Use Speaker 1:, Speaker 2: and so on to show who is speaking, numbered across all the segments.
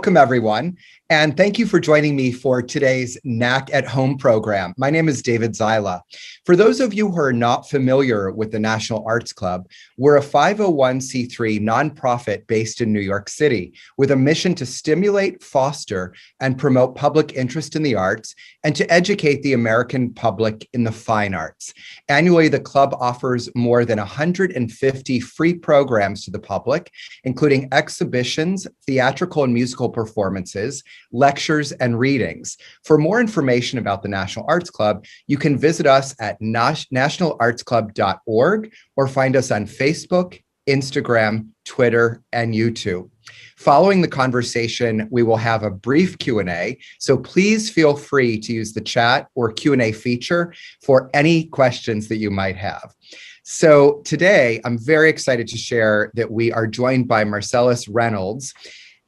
Speaker 1: welcome everyone, and thank you for joining me for today's NAC at Home program. My name is David Zyla. For those of you who are not familiar with the National Arts Club, we're a 501c3 nonprofit based in New York City with a mission to stimulate, foster, and promote public interest in the arts and to educate the American public in the fine arts. Annually, the club offers more than 150 free programs to the public, including exhibitions, theatrical and musical performances, lectures, and readings. For more information about the National Arts Club, you can visit us at nationalartsclub.org or find us on Facebook, Instagram, Twitter, and YouTube. Following the conversation, we will have a brief Q&A, so please feel free to use the chat or Q&A feature for any questions that you might have. So today, I'm very excited to share that we are joined by Marcellas Reynolds,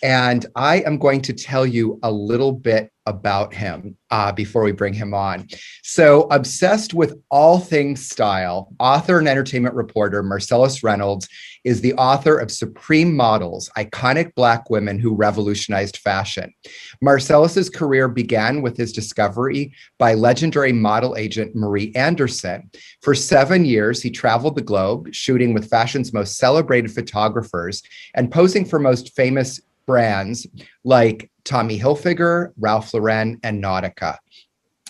Speaker 1: and I am going to tell you a little bit about him before we bring him on. So, obsessed with all things style, author and entertainment reporter Marcellas Reynolds is the author of Supreme Models, Iconic Black Women Who Revolutionized Fashion. Marcellas's career began with his discovery by legendary model agent Marie Anderson. For 7 years, he traveled the globe, shooting with fashion's most celebrated photographers and posing for most famous brands like Tommy Hilfiger, Ralph Lauren, and Nautica.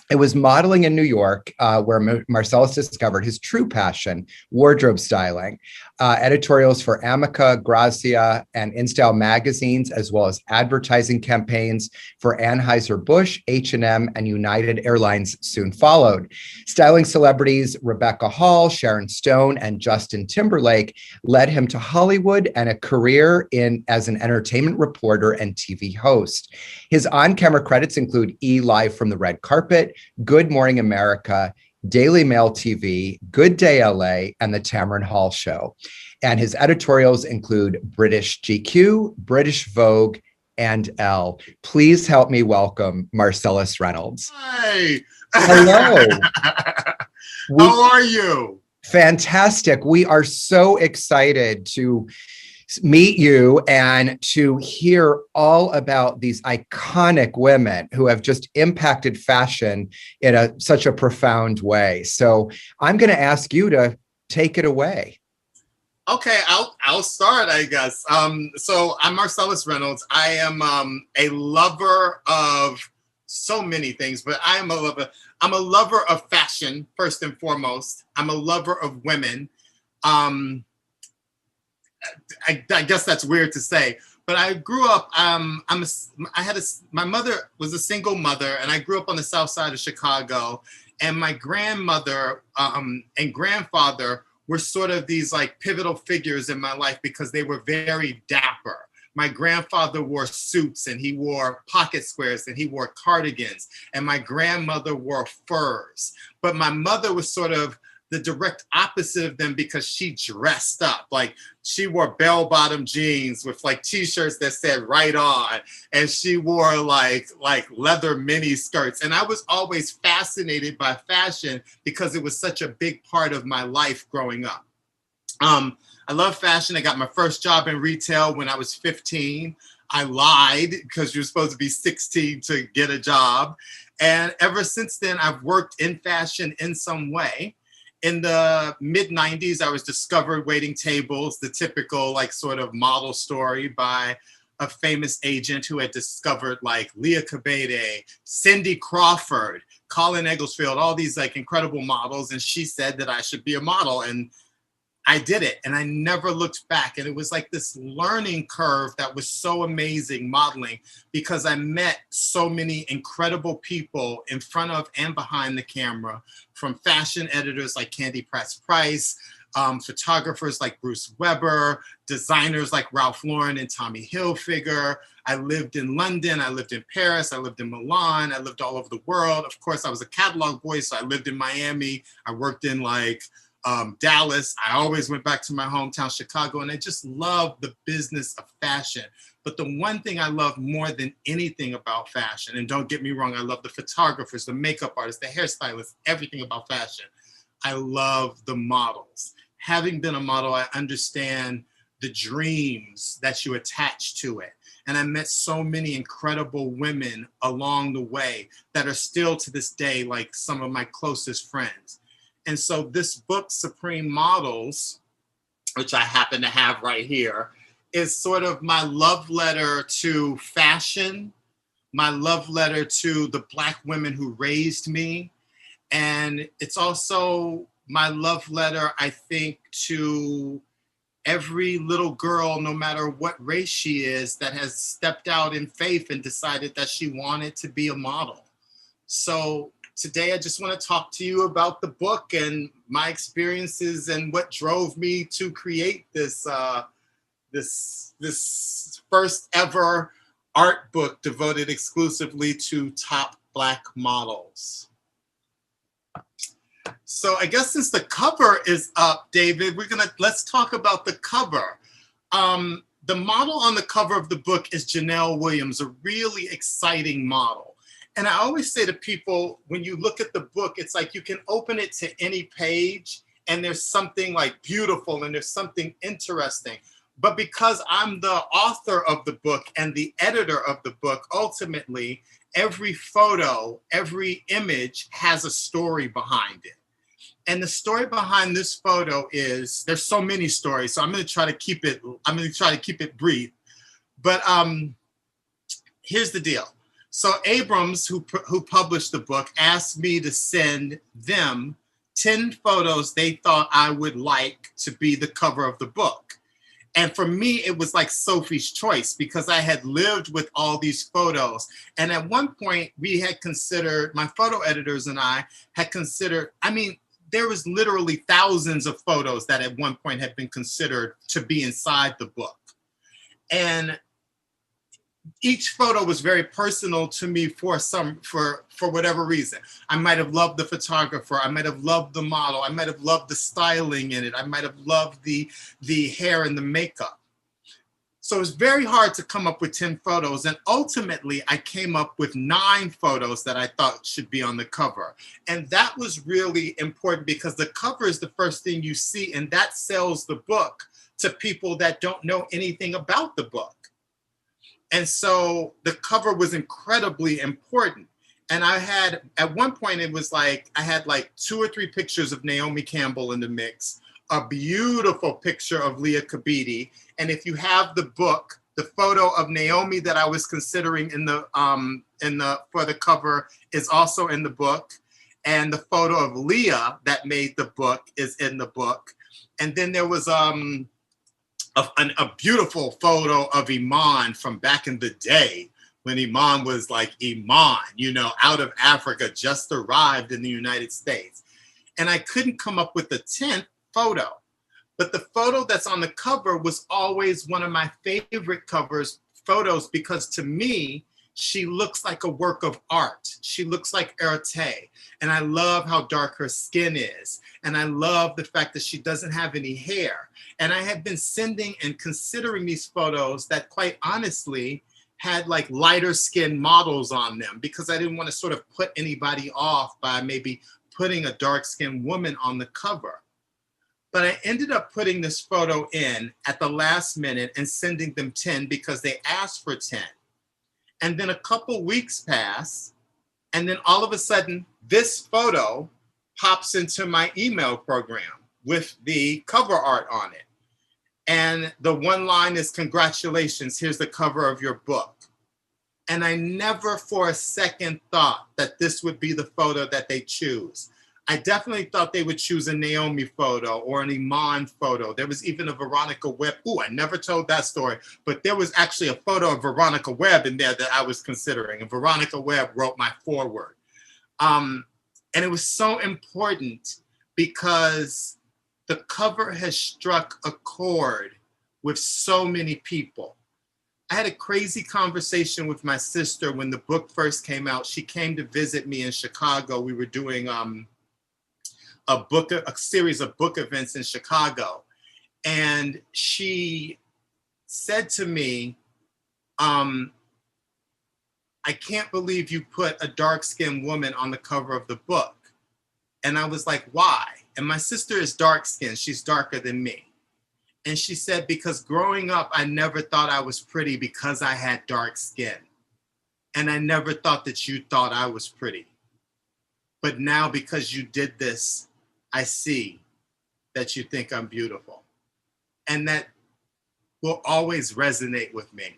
Speaker 1: It was modeling in New York where Marcellas discovered his true passion, wardrobe styling. Editorials for Amica, Grazia, and InStyle magazines, as well as advertising campaigns for Anheuser-Busch, H&M, and United Airlines soon followed. Styling celebrities Rebecca Hall, Sharon Stone, and Justin Timberlake led him to Hollywood and a career as an entertainment reporter and TV host. His on-camera credits include E! Live from the Red Carpet, Good Morning America, Daily Mail TV, Good Day LA, and The Tamron Hall Show. And his editorials include British GQ, British Vogue, and Elle. Please help me welcome Marcellas Reynolds.
Speaker 2: Hi.
Speaker 1: Hello.
Speaker 2: How are you?
Speaker 1: Fantastic. We are so excited to meet you and to hear all about these iconic women who have just impacted fashion in such a profound way. So I'm going to ask you to take it away.
Speaker 2: Okay, I'll start, I guess. So I'm Marcellas Reynolds. I am a lover of so many things, but I'm a lover of fashion, first and foremost. I'm a lover of women. I guess that's weird to say, but I grew up. My mother was a single mother, and I grew up on the south side of Chicago. And my grandmother and grandfather were sort of these like pivotal figures in my life because they were very dapper. My grandfather wore suits and he wore pocket squares and he wore cardigans, and my grandmother wore furs. But my mother was sort of the direct opposite of them because she dressed up. Like she wore bell-bottom jeans with like t-shirts that said "Right On," and she wore like leather mini skirts. And I was always fascinated by fashion because it was such a big part of my life growing up. I love fashion. I got my first job in retail when I was 15. I lied because you're supposed to be 16 to get a job. And ever since then, I've worked in fashion in some way. In the mid-90s, I was discovered waiting tables, the typical like sort of model story by a famous agent who had discovered like Leah Cabede, Cindy Crawford, Colin Egglesfield, all these like incredible models. And she said that I should be a model. And I did it, and I never looked back. And it was like this learning curve that was so amazing modeling because I met so many incredible people in front of and behind the camera, from fashion editors like Candy Price, photographers like Bruce Weber, designers like Ralph Lauren and Tommy Hilfiger. I lived in London, I lived in Paris, I lived in Milan, I lived all over the world. Of course, I was a catalog boy, so I lived in Miami. I worked in like Dallas. I always went back to my hometown, Chicago, and I just love the business of fashion. But the one thing I love more than anything about fashion, and don't get me wrong, I love the photographers, the makeup artists, the hairstylists, everything about fashion. I love the models. Having been a model, I understand the dreams that you attach to it. And I met so many incredible women along the way that are still to this day like some of my closest friends. And so this book, Supreme Models, which I happen to have right here, is sort of my love letter to fashion, my love letter to the Black women who raised me. And it's also my love letter, I think, to every little girl, no matter what race she is, that has stepped out in faith and decided that she wanted to be a model. So today I just want to talk to you about the book and my experiences and what drove me to create this this first ever art book devoted exclusively to top Black models. So I guess since the cover is up, David, let's talk about the cover. The model on the cover of the book is Janelle Williams, a really exciting model. And I always say to people, when you look at the book, it's like you can open it to any page and there's something like beautiful and there's something interesting. But because I'm the author of the book and the editor of the book, ultimately, every photo, every image has a story behind it. And the story behind this photo is, there's so many stories, so I'm going to try to keep it brief. But here's the deal. So Abrams, who published the book, asked me to send them 10 photos they thought I would like to be the cover of the book. And for me, it was like Sophie's choice because I had lived with all these photos. And at one point we had considered, my photo editors and I had considered, I mean, there was literally thousands of photos that at one point had been considered to be inside the book. And each photo was very personal to me for whatever reason. I might have loved the photographer. I might have loved the model. I might have loved the styling in it. I might have loved the hair and the makeup. So it was very hard to come up with 10 photos. And ultimately, I came up with 9 photos that I thought should be on the cover. And that was really important because the cover is the first thing you see, and that sells the book to people that don't know anything about the book. And so the cover was incredibly important. And I had, at one point, it was like, I had like 2 or 3 pictures of Naomi Campbell in the mix, a beautiful picture of Leah Kabidi. And if you have the book, the photo of Naomi that I was considering for the cover is also in the book. And the photo of Leah that made the book is in the book. And then there was a beautiful photo of Iman from back in the day when Iman was like Iman, you know, out of Africa, just arrived in the United States. And I couldn't come up with the 10th photo, but the photo that's on the cover was always one of my favorite photos because to me, she looks like a work of art. She looks like Erte. And I love how dark her skin is. And I love the fact that she doesn't have any hair. And I had been sending and considering these photos that quite honestly had like lighter skinned models on them because I didn't want to sort of put anybody off by maybe putting a dark skinned woman on the cover. But I ended up putting this photo in at the last minute and sending them 10 because they asked for 10. And then a couple weeks pass, and then all of a sudden, this photo pops into my email program with the cover art on it. And the one line is, "Congratulations, here's the cover of your book." And I never for a second thought that this would be the photo that they choose. I definitely thought they would choose a Naomi photo or an Iman photo. There was even a Veronica Webb. Ooh, I never told that story, but there was actually a photo of Veronica Webb in there that I was considering. And Veronica Webb wrote my foreword. And it was so important because the cover has struck a chord with so many people. I had a crazy conversation with my sister when the book first came out. She came to visit me in Chicago. We were doing a series of book events in Chicago. And she said to me, I can't believe you put a dark-skinned woman on the cover of the book. And I was like, why? And my sister is dark-skinned. She's darker than me. And she said, because growing up, I never thought I was pretty because I had dark skin. And I never thought that you thought I was pretty. But now because you did this, I see that you think I'm beautiful. And that will always resonate with me.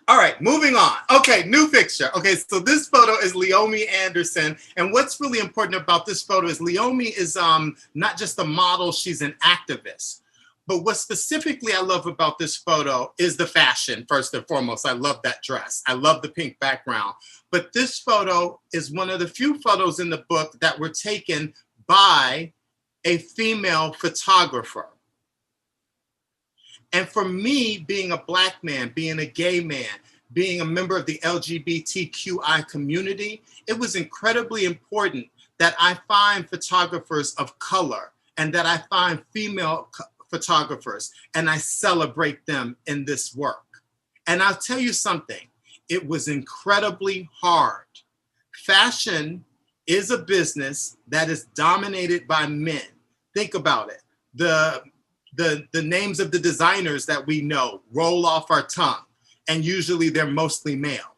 Speaker 2: All right, moving on. Okay, new picture. Okay, so this photo is Leomi Anderson. And what's really important about this photo is Leomi is not just a model, she's an activist. But what specifically I love about this photo is the fashion, first and foremost. I love that dress. I love the pink background. But this photo is one of the few photos in the book that were taken by a female photographer. And for me, being a Black man, being a gay man, being a member of the LGBTQI community, it was incredibly important that I find photographers of color and that I find female photographers and I celebrate them in this work. And I'll tell you something, it was incredibly hard. Fashion is a business that is dominated by men. Think about it. The names of the designers that we know roll off our tongue, and usually they're mostly male.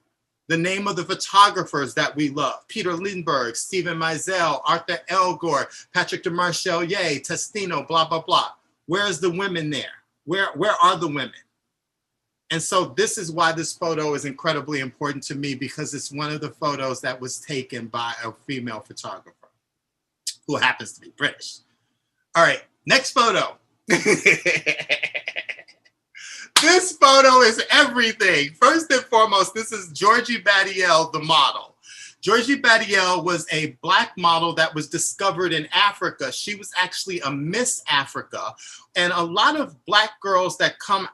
Speaker 2: The name of the photographers that we love, Peter Lindbergh, Stephen Meisel, Arthur Elgort, Patrick de Marcellier, Testino, blah, blah, blah. Where's the women there? Where are the women? And so this is why this photo is incredibly important to me, because it's one of the photos that was taken by a female photographer who happens to be British. All right, next photo. This photo is everything. First and foremost, this is Georgie Badiel, the model. Georgie Badiel was a Black model that was discovered in Africa. She was actually a Miss Africa. And a lot of Black girls that come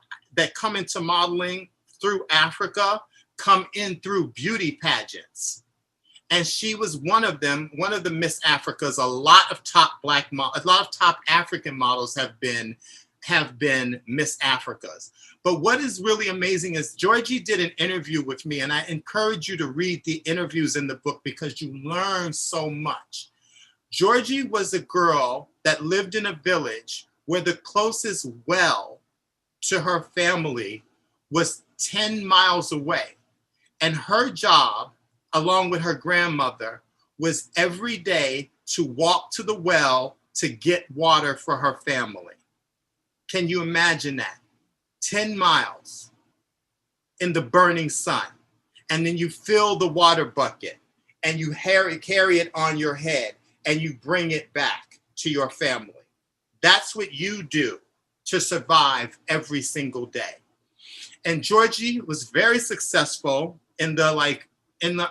Speaker 2: into modeling through Africa come in through beauty pageants. And she was one of them, one of the Miss Africas. A lot of top African models have been Miss Africas. But what is really amazing is Georgie did an interview with me, and I encourage you to read the interviews in the book because you learn so much. Georgie was a girl that lived in a village where the closest well to her family was 10 miles away. And her job, along with her grandmother, was every day to walk to the well to get water for her family. Can you imagine that? 10 miles in the burning sun. And then you fill the water bucket and you carry it on your head and you bring it back to your family. That's what you do to survive every single day. And Georgie was very successful in the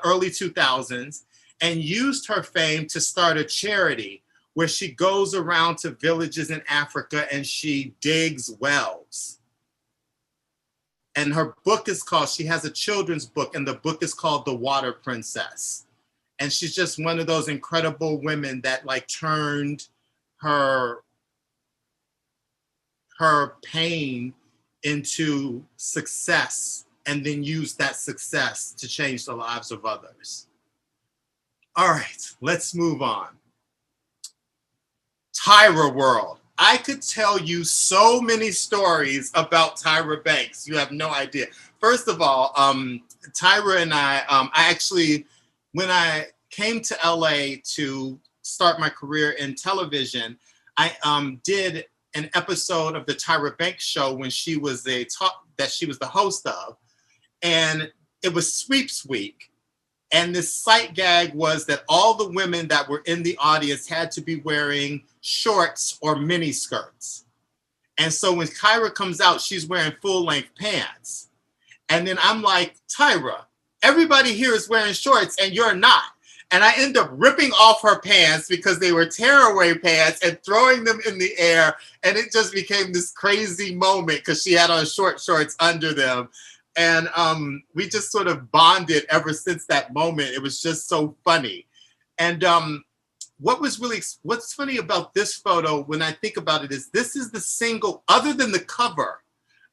Speaker 2: early 2000s and used her fame to start a charity where she goes around to villages in Africa and she digs wells. And her book is called, she has a children's book, and the book is called The Water Princess. And she's just one of those incredible women that turned her pain into success and then used that success to change the lives of others. All right, let's move on. Tyra World. I could tell you so many stories about Tyra Banks. You have no idea. First of all, Tyra and I actually, when I came to LA to start my career in television, I did an episode of the Tyra Banks show when she was the host of, and it was Sweeps Week. And the sight gag was that all the women that were in the audience had to be wearing shorts or mini skirts. And so when Tyra comes out, she's wearing full-length pants. And then I'm like, Tyra, everybody here is wearing shorts and you're not. And I end up ripping off her pants because they were tearaway pants and throwing them in the air. And it just became this crazy moment because she had on short shorts under them. And we just sort of bonded ever since that moment. It was just so funny. And what's funny about this photo when I think about it is this is the single, other than the cover,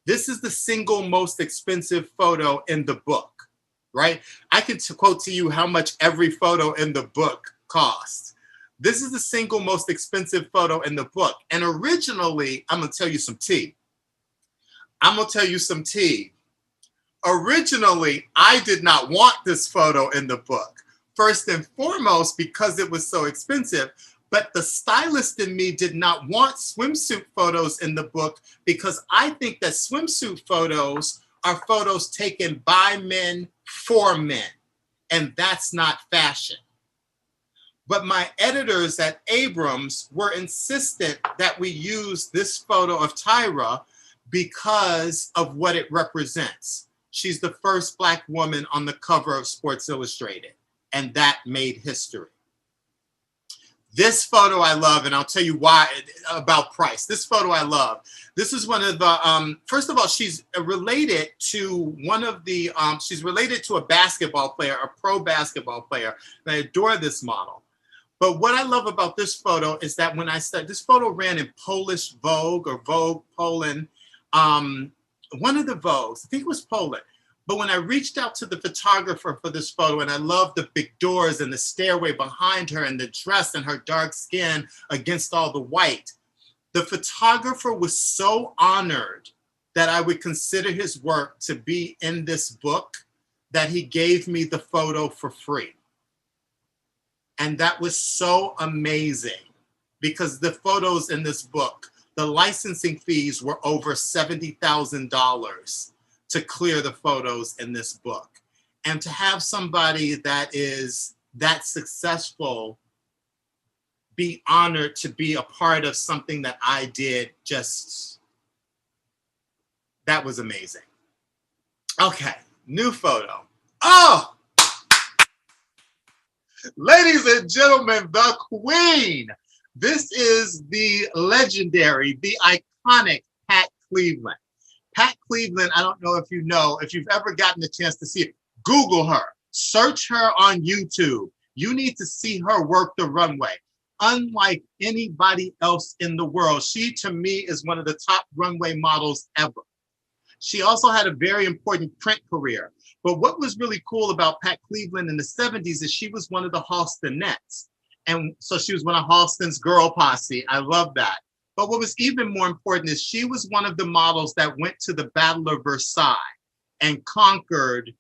Speaker 2: this is the single most expensive photo in the book, right? I can quote to you how much every photo in the book cost. This is the single most expensive photo in the book. And originally, I'm going to tell you some tea. Originally, I did not want this photo in the book. First and foremost, because it was so expensive, but the stylist in me did not want swimsuit photos in the book because I think that swimsuit photos are photos taken by men for men, and that's not fashion. But my editors at Abrams were insistent that we use this photo of Tyra because of what it represents. She's the first Black woman on the cover of Sports Illustrated, and that made history. This photo I love, and I'll tell you why about price. This photo I love. This is one of the, first of all, she's related to she's related to a basketball player, a pro basketball player, and I adore this model. But what I love about this photo is that when I started, this photo ran in Polish Vogue or Vogue Poland, one of the Vogues, I think it was Poland. But when I reached out to the photographer for this photo, and I love the big doors and the stairway behind her and the dress and her dark skin against all the white, the photographer was so honored that I would consider his work to be in this book that he gave me the photo for free. And that was so amazing because the photos in this book, the licensing fees were over $70,000 to clear the photos in this book. And to have somebody that is that successful be honored to be a part of something that I did, that was amazing. Okay, new photo. Oh! Ladies and gentlemen, the queen. This is the legendary, the iconic Pat Cleveland. Pat Cleveland, I don't know if you know, if you've ever gotten the chance to see it, Google her, search her on YouTube. You need to see her work the runway. Unlike anybody else in the world, she to me is one of the top runway models ever. She also had a very important print career. But what was really cool about Pat Cleveland in the 70s is she was one of the Halstonettes. And so she was one of Halston's girl posse. I love that. But what was even more important is she was one of the models that went to the Battle of Versailles and conquered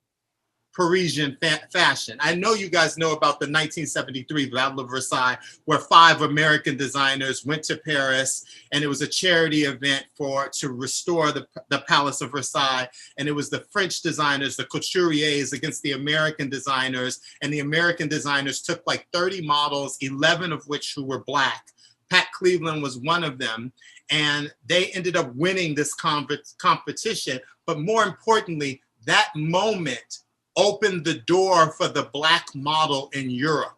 Speaker 2: Parisian fashion. I know you guys know about the 1973 Battle of Versailles, where 5 American designers went to Paris, and it was a charity event to restore the Palace of Versailles. And it was the French designers, the couturiers, against the American designers. And the American designers took like 30 models, 11 of which who were Black. Pat Cleveland was one of them. And they ended up winning this competition. But more importantly, that moment opened the door for the Black model in Europe,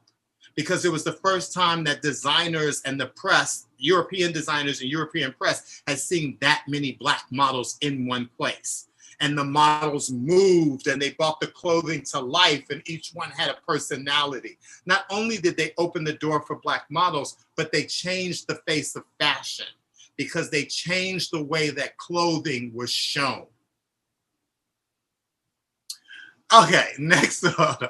Speaker 2: because it was the first time that designers and the press, European designers and European press, had seen that many Black models in one place. And the models moved and they brought the clothing to life, and each one had a personality. Not only did they open the door for Black models, but they changed the face of fashion because they changed the way that clothing was shown. Okay, next photo.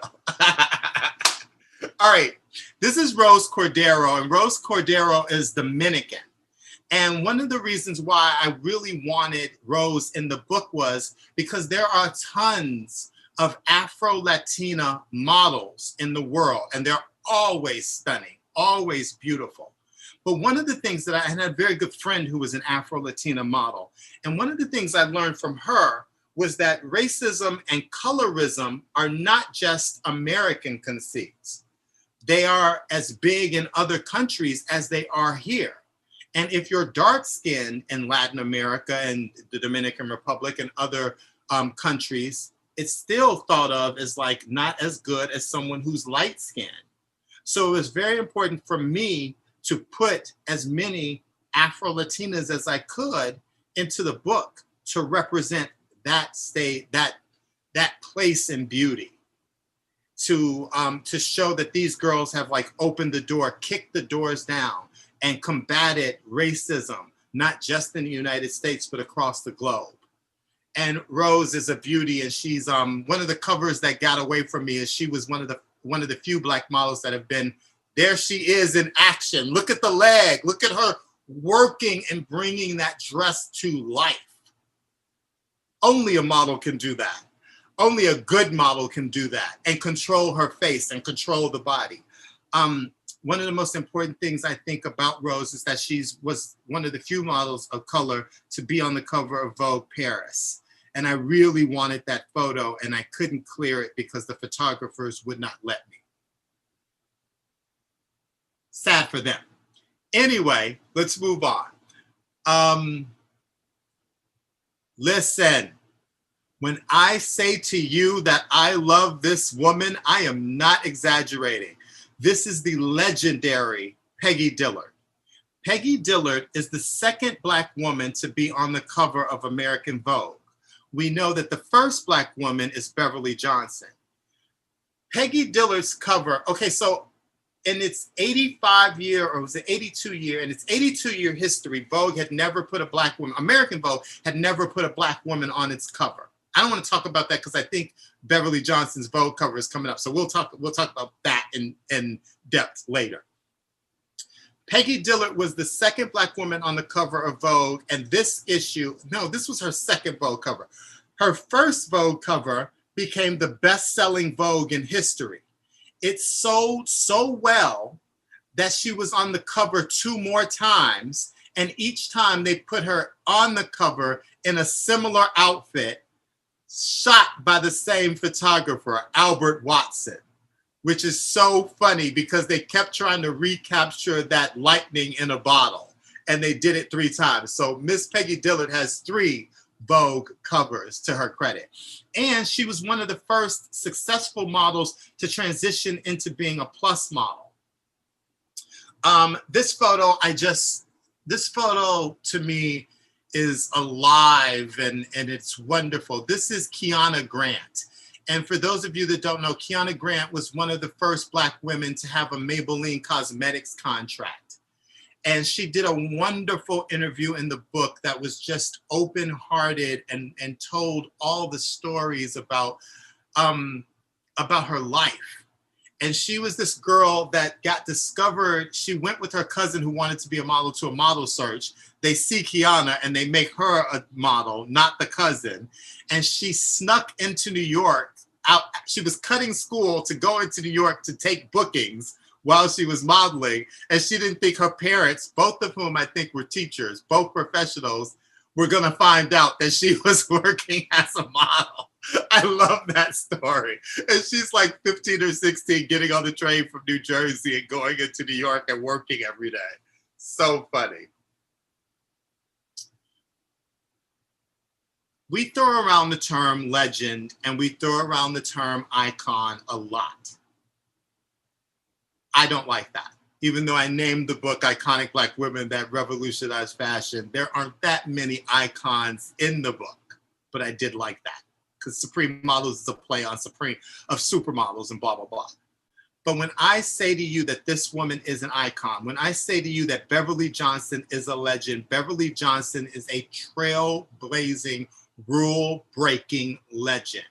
Speaker 2: All right, this is Rose Cordero, and Rose Cordero is Dominican. And one of the reasons why I really wanted Rose in the book was because there are tons of Afro-Latina models in the world, and they're always stunning, always beautiful. But one of the things that I had a very good friend who was an Afro-Latina model, and one of the things I learned from her was that racism and colorism are not just American conceits. They are as big in other countries as they are here. And if you're dark-skinned in Latin America and the Dominican Republic and other countries, it's still thought of as like not as good as someone who's light-skinned. So it was very important for me to put as many Afro-Latinas as I could into the book to represent that state, that place in beauty, to show that these girls have like opened the door, kicked the doors down, and combated racism, not just in the United States, but across the globe. And Rose is a beauty, and she's one of the covers that got away from me is she was one of the few Black models that have been There she is in action. Look at the leg. Look at her working and bringing that dress to life. Only a model can do that. Only a good model can do that and control her face and control the body. One of the most important things I think about Rose is that she was one of the few models of color to be on the cover of Vogue Paris. And I really wanted that photo and I couldn't clear it because the photographers would not let me. Sad for them. Anyway, let's move on. Listen, when I say to you that I love this woman, I am not exaggerating. This is the legendary Peggy Dillard. Peggy Dillard is the second Black woman to be on the cover of American Vogue. We know that the first Black woman is Beverly Johnson. Peggy Dillard's cover, okay, so in its 85 year, or was it 82 year, in its 82 year history, Vogue had never put a Black woman, American Vogue had never put a Black woman on its cover. I don't want to talk about that because I think Beverly Johnson's Vogue cover is coming up. So we'll talk about that in depth later. Peggy Dillard was the second Black woman on the cover of Vogue. And this issue, no, this was her second Vogue cover. Her first Vogue cover became the best-selling Vogue in history. It sold so well that she was on the cover 2 more times. And each time they put her on the cover in a similar outfit, shot by the same photographer, Albert Watson, which is so funny because they kept trying to recapture that lightning in a bottle and they did it 3 times. So Miss Peggy Dillard has 3 Vogue covers to her credit. And she was one of the first successful models to transition into being a plus model. This photo to me is alive and it's wonderful. This is Kiana Grant. And for those of you that don't know, Kiana Grant was one of the first Black women to have a Maybelline Cosmetics contract. And she did a wonderful interview in the book that was just open-hearted and told all the stories about her life. And she was this girl that got discovered. She went with her cousin who wanted to be a model to a model search. They see Kiana and they make her a model, not the cousin. And she snuck into New York. She was cutting school to go into New York to take bookings while she was modeling. And she didn't think her parents, both of whom I think were teachers, both professionals, were going to find out that she was working as a model. I love that story. And she's like 15 or 16 getting on the train from New Jersey and going into New York and working every day. So funny. We throw around the term legend and we throw around the term icon a lot. I don't like that. Even though I named the book Iconic Black Women That Revolutionized Fashion, there aren't that many icons in the book, but I did like that because Supreme Models is a play on Supreme of supermodels and blah, blah, blah. But when I say to you that this woman is an icon, when I say to you that Beverly Johnson is a legend, Beverly Johnson is a trailblazing, rule-breaking legend.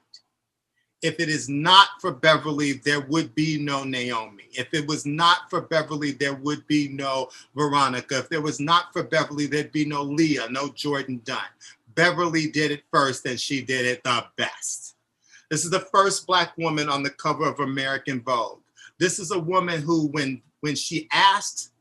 Speaker 2: If it is not for Beverly, there would be no Naomi. If it was not for Beverly, there would be no Veronica. If there was not for Beverly, there'd be no Leah, no Jordan Dunn. Beverly did it first and she did it the best. This is the first Black woman on the cover of American Vogue. This is a woman who, when she asked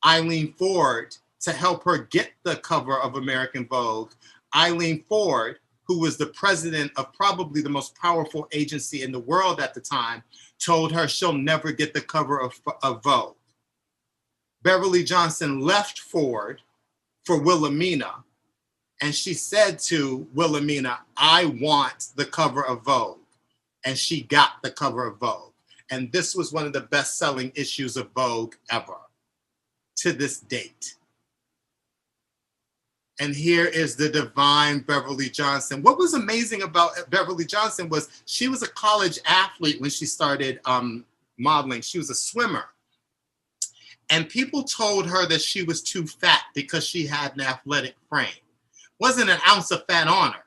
Speaker 2: Eileen Ford to help her get the cover of American Vogue, Eileen Ford, who was the president of probably the most powerful agency in the world at the time, told her she'll never get the cover of Vogue. Beverly Johnson left Ford for Wilhelmina, and she said to Wilhelmina, I want the cover of Vogue. And she got the cover of Vogue. And this was one of the best-selling issues of Vogue ever, to this date. And here is the divine Beverly Johnson. What was amazing about Beverly Johnson was she was a college athlete when she started modeling. She was a swimmer. And people told her that she was too fat because she had an athletic frame. Wasn't an ounce of fat on her,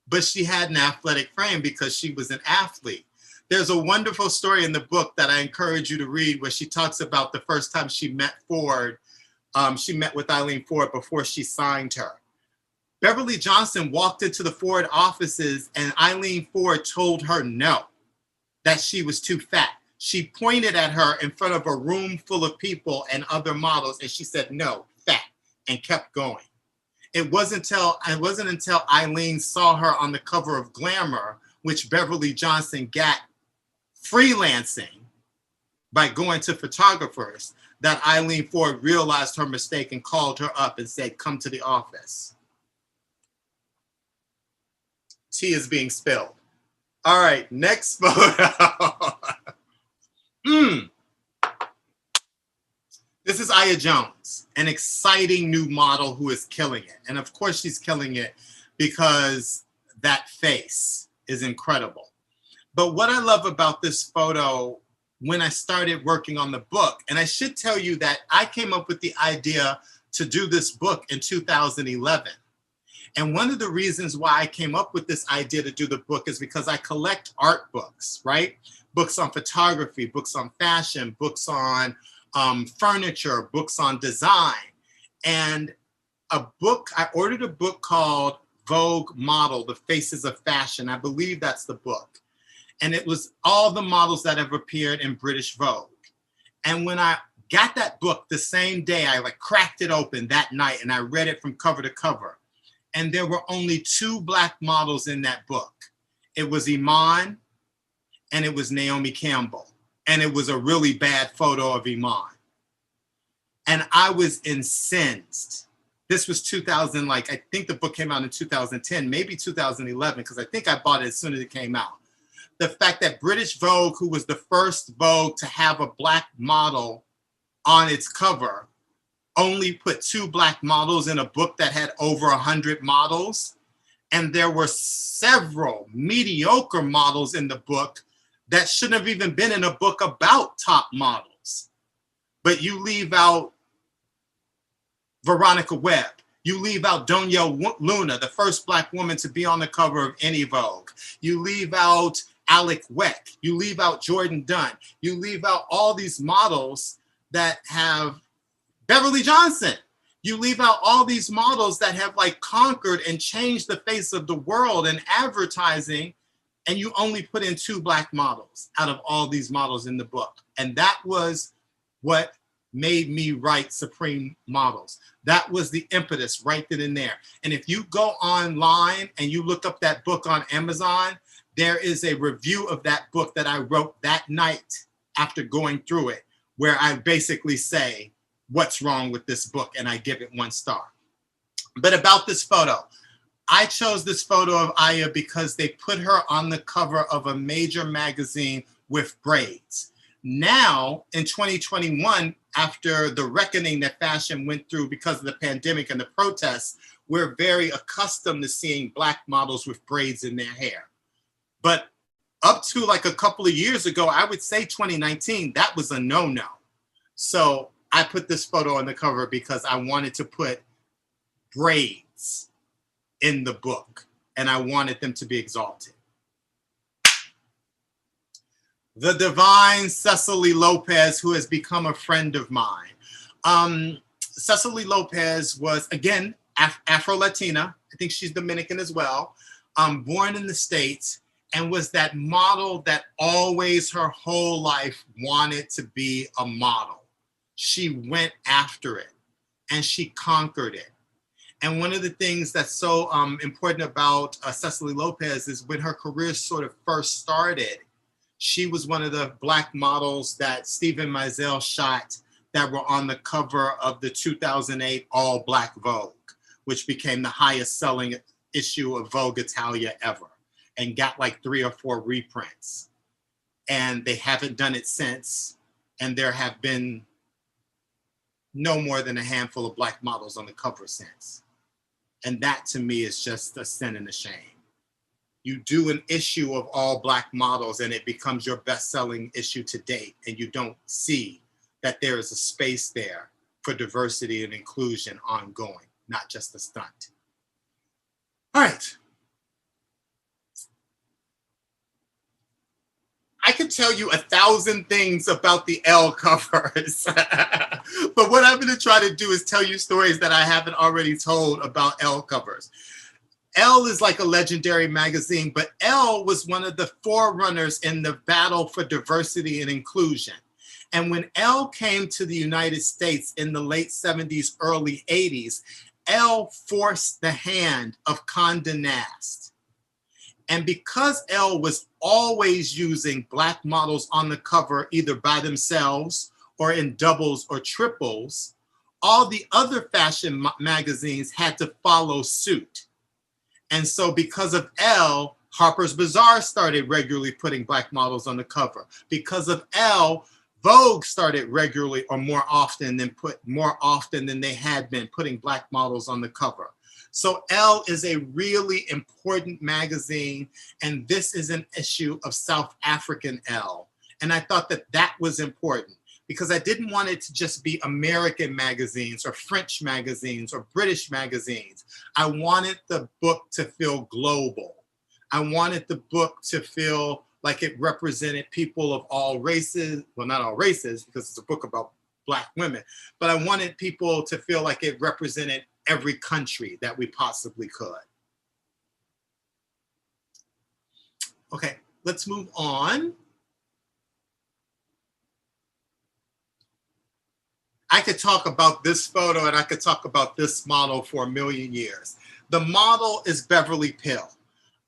Speaker 2: but she had an athletic frame because she was an athlete. There's a wonderful story in the book that I encourage you to read where she talks about the first time she met Ford. She met with Eileen Ford before she signed her. Beverly Johnson walked into the Ford offices and Eileen Ford told her no, that she was too fat. She pointed at her in front of a room full of people and other models, and she said, no, fat, and kept going. It wasn't until Eileen saw her on the cover of Glamour, which Beverly Johnson got freelancing by going to photographers, that Eileen Ford realized her mistake and called her up and said, come to the office. Tea is being spilled. All right, next photo. This is Aya Jones, an exciting new model who is killing it. And of course she's killing it because that face is incredible. But what I love about this photo when I started working on the book, and I should tell you that I came up with the idea to do this book in 2011. And one of the reasons why I came up with this idea to do the book is because I collect art books, right? Books on photography, books on fashion, books on furniture, books on design. And I ordered a book called Vogue Model, The Faces of Fashion. I believe that's the book. And it was all the models that have appeared in British Vogue. And when I got that book the same day, I cracked it open that night and I read it from cover to cover. And there were only 2 Black models in that book. It was Iman and it was Naomi Campbell. And it was a really bad photo of Iman. And I was incensed. This was 2000, I think the book came out in 2010, maybe 2011, because I think I bought it as soon as it came out. The fact that British Vogue, who was the first Vogue to have a Black model on its cover, only put 2 Black models in a book that had over 100 models. And there were several mediocre models in the book that shouldn't have even been in a book about top models. But you leave out Veronica Webb. You leave out Donia Luna, the first Black woman to be on the cover of any Vogue. You leave out Alec Weck. You leave out Jordan Dunn. You leave out all these models that have Beverly Johnson. You leave out all these models that have conquered and changed the face of the world in advertising, and you only put in 2 Black models out of all these models in the book. And that was what made me write Supreme Models. That was the impetus right then and there. And if you go online and you look up that book on Amazon, there is a review of that book that I wrote that night after going through it, where I basically say what's wrong with this book, and I give it 1 star. But about this photo, I chose this photo of Aya because they put her on the cover of a major magazine with braids. Now, in 2021, after the reckoning that fashion went through because of the pandemic and the protests, we're very accustomed to seeing Black models with braids in their hair. But up to a couple of years ago, I would say 2019, that was a no-no. So I put this photo on the cover because I wanted to put braids in the book and I wanted them to be exalted. The divine Cecily Lopez, who has become a friend of mine. Cecily Lopez was, again, Afro-Latina. I think she's Dominican as well. Born in the States, and was that model that always her whole life wanted to be a model. She went after it and she conquered it. And one of the things that's so important about Cecily Lopez is when her career sort of first started, she was one of the Black models that Stephen Meisel shot that were on the cover of the 2008 All Black Vogue, which became the highest selling issue of Vogue Italia ever, and got 3 or 4 reprints. And they haven't done it since. And there have been no more than a handful of Black models on the cover since. And that to me is just a sin and a shame. You do an issue of all Black models and it becomes your best-selling issue to date, and you don't see that there is a space there for diversity and inclusion ongoing, not just a stunt. All right. I could tell you 1,000 things about the Elle covers, but what I'm going to try to do is tell you stories that I haven't already told about Elle covers. Elle is like a legendary magazine, but Elle was one of the forerunners in the battle for diversity and inclusion. And when Elle came to the United States in the late 70s, early 80s, Elle forced the hand of Condé Nast. And because Elle was always using Black models on the cover, either by themselves or in doubles or triples, all the other fashion magazines had to follow suit. And so because of Elle, Harper's Bazaar started regularly putting Black models on the cover. Because of Elle, Vogue started regularly or more often than they had been putting Black models on the cover. So Elle is a really important magazine, and this is an issue of South African Elle. And I thought that that was important because I didn't want it to just be American magazines or French magazines or British magazines. I wanted the book to feel global. I wanted the book to feel like it represented people of all races. Well, not all races, because it's a book about Black women, but I wanted people to feel like it represented every country that we possibly could. Okay, let's move on. I could talk about this photo and I could talk about this model for a million years. The model is Beverly Pill.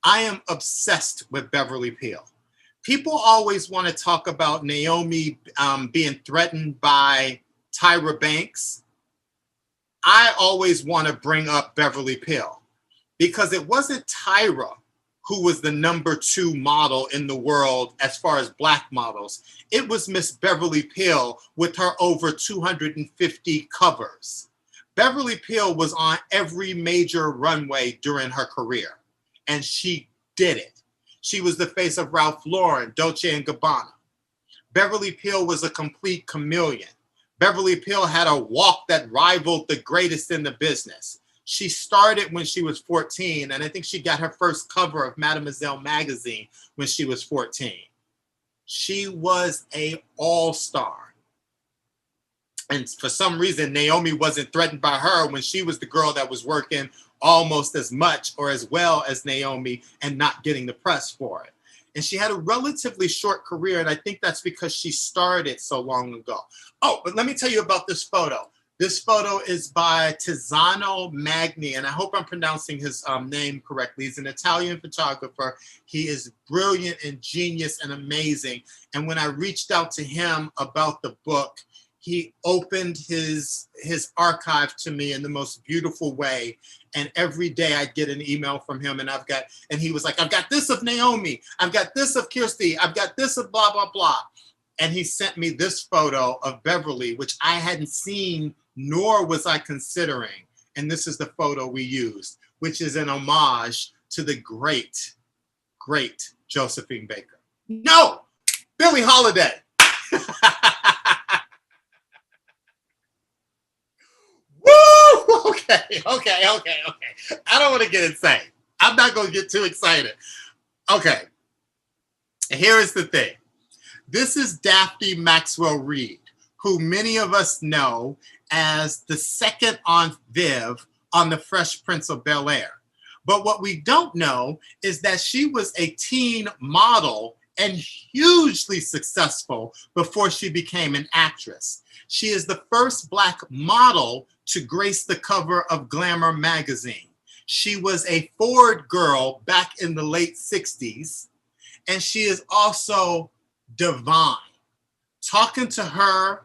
Speaker 2: I am obsessed with Beverly Pill. People always want to talk about Naomi being threatened by Tyra Banks. I always want to bring up Beverly Pill because it wasn't Tyra who was the #2 model in the world as far as Black models. It was Miss Beverly Pill with her over 250 covers. Beverly Pill was on every major runway during her career, and she did it. She was the face of Ralph Lauren, Dolce & Gabbana. Beverly Pill was a complete chameleon. Beverly Pill had a walk that rivaled the greatest in the business. She started when she was 14, and I think she got her first cover of Mademoiselle magazine when she was 14. She was an all-star. And for some reason, Naomi wasn't threatened by her when she was the girl that was working almost as much or as well as Naomi and not getting the press for it. And she had a relatively short career, and I think that's because she started so long ago. Oh, but let me tell you about this photo. This photo is by Tiziano Magni, and I hope I'm pronouncing his name correctly. He's an Italian photographer. He is brilliant and genius and amazing. And when I reached out to him about the book, he opened his archive to me in the most beautiful way. And every day I'd get an email from him and he was like, I've got this of Naomi. I've got this of Kirsty. I've got this of blah, blah, blah. And he sent me this photo of Beverly, which I hadn't seen, nor was I considering. And this is the photo we used, which is an homage to the great, great Josephine Baker. No, Billie Holiday. Woo! Okay. I don't want to get insane. I'm not going to get too excited. Okay. Here is the thing. This is Daphne Maxwell Reid, who many of us know as the second Aunt Viv on The Fresh Prince of Bel-Air. But what we don't know is that she was a teen model and hugely successful before she became an actress. She is the first Black model to grace the cover of Glamour magazine. She was a Ford girl back in the late 60s, and she is also divine. Talking to her,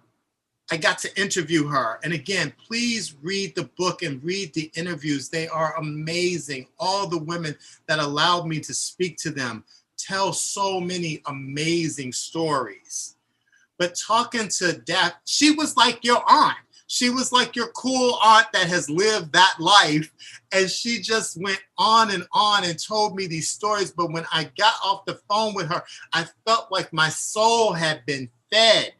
Speaker 2: I got to interview her. And again, please read the book and read the interviews. They are amazing. All the women that allowed me to speak to them tell so many amazing stories. But talking to Daphne, she was like your aunt. She was like your cool aunt that has lived that life. And she just went on and told me these stories. But when I got off the phone with her, I felt like my soul had been fed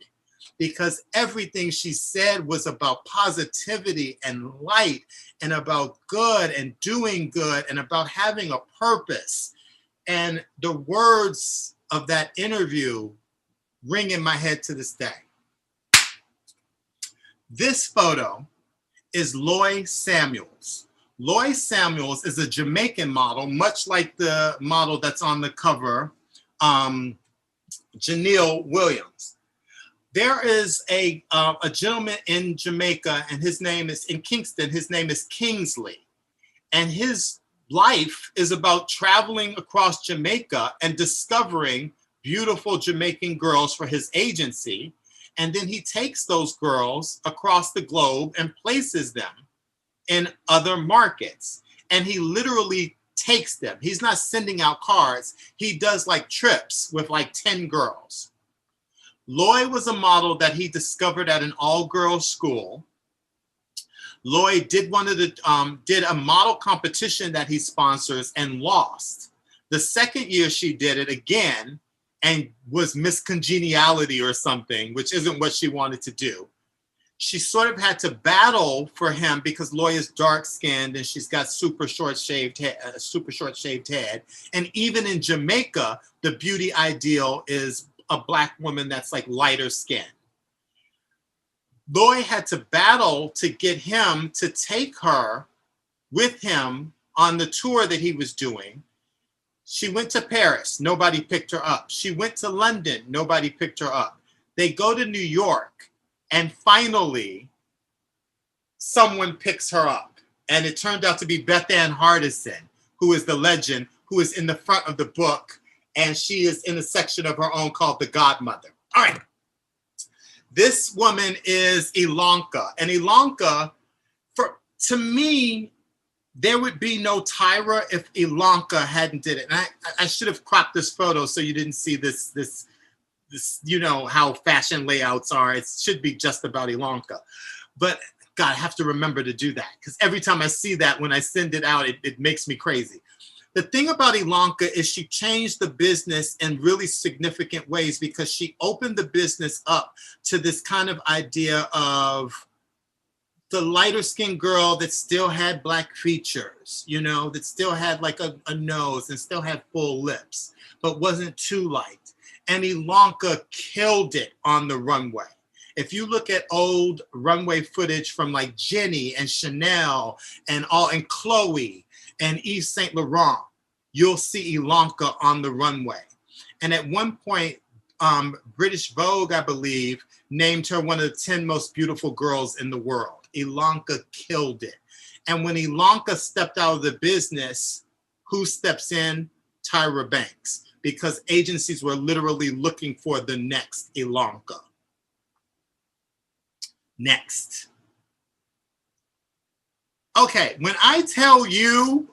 Speaker 2: because everything she said was about positivity and light and about good and doing good and about having a purpose. And the words of that interview ring in my head to this day. This photo is Loy Samuels. Loy Samuels is a Jamaican model, much like the model that's on the cover, Janelle Williams. There is a gentleman in Jamaica, and his name is, in Kingston, his name is Kingsley. And his life is about traveling across Jamaica and discovering beautiful Jamaican girls for his agency. And then he takes those girls across the globe and places them in other markets. And he literally takes them. He's not sending out cards. He does like trips with like 10 girls. Loy was a model that he discovered at an all-girls school. Loy did did a model competition that he sponsors and lost. The second year she did it again and was Miss Congeniality or something, which isn't what she wanted to do. She sort of had to battle for him because Loy is dark-skinned and she's got super short shaved head. And even in Jamaica, the beauty ideal is a Black woman that's like lighter skin. Loy had to battle to get him to take her with him on the tour that he was doing. She went to Paris, nobody picked her up. She went to London, nobody picked her up. They go to New York, and finally, someone picks her up. And it turned out to be Beth Ann Hardison, who is the legend, who is in the front of the book. And she is in a section of her own called The Godmother. All right. This woman is Ilanka. And Ilanka, to me, there would be no Tyra if Ilanka hadn't did it. And I should have cropped this photo so you didn't see this, you know, how fashion layouts are. It should be just about Ilanka. But God, I have to remember to do that because every time I see that, when I send it out, it makes me crazy. The thing about Ilanka is she changed the business in really significant ways because she opened the business up to this kind of idea of the lighter skinned girl that still had Black features, you know, that still had like a nose and still had full lips, but wasn't too light. And Ilanka killed it on the runway. If you look at old runway footage from like Jenny and Chanel and Chloe and Yves Saint Laurent, you'll see Ilanka on the runway. And at one point, British Vogue, I believe, named her one of the 10 most beautiful girls in the world. Ilanka killed it. And when Ilanka stepped out of the business, who steps in? Tyra Banks, because agencies were literally looking for the next Ilanka. Next. Okay, when I tell you,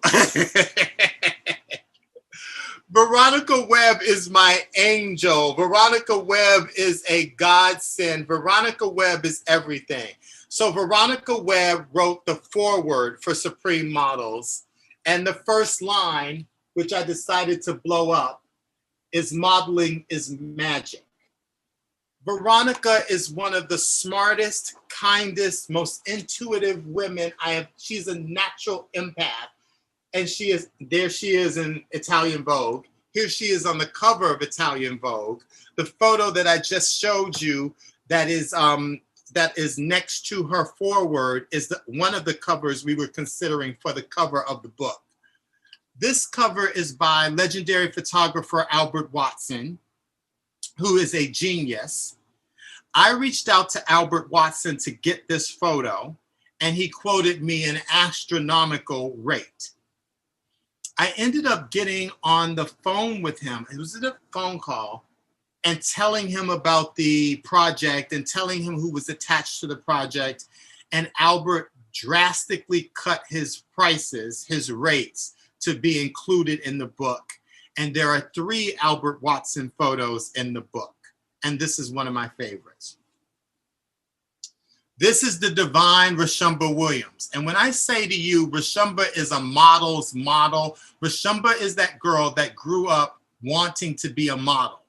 Speaker 2: Veronica Webb is my angel. Veronica Webb is a godsend. Veronica Webb is everything. So Veronica Webb wrote the foreword for Supreme Models. And the first line, which I decided to blow up, is modeling is magic. Veronica is one of the smartest, kindest, most intuitive women I have. She's a natural empath. And she is in Italian Vogue. Here she is on the cover of Italian Vogue. The photo that I just showed you that is next to her foreword is one of the covers we were considering for the cover of the book. This cover is by legendary photographer Albert Watson, who is a genius. I reached out to Albert Watson to get this photo, and he quoted me an astronomical rate. I ended up getting on the phone with him. It was a phone call, and telling him about the project and telling him who was attached to the project. And Albert drastically cut his prices, his rates, to be included in the book. And there are 3 Albert Watson photos in the book. And this is one of my favorites. This is the divine Reshamba Williams. And when I say to you, Reshamba is a model's model, Reshamba is that girl that grew up wanting to be a model.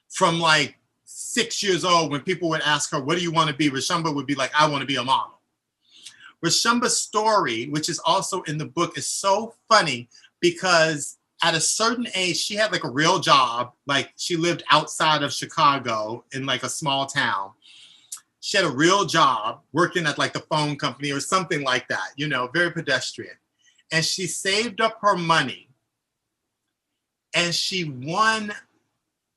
Speaker 2: From like 6 years old, when people would ask her, what do you want to be? Reshamba would be like, I want to be a model. Reshamba's story, which is also in the book, is so funny because at a certain age, she had like a real job. Like she lived outside of Chicago in like a small town. She had a real job working at like the phone company or something like that, you know, very pedestrian. And she saved up her money and she won.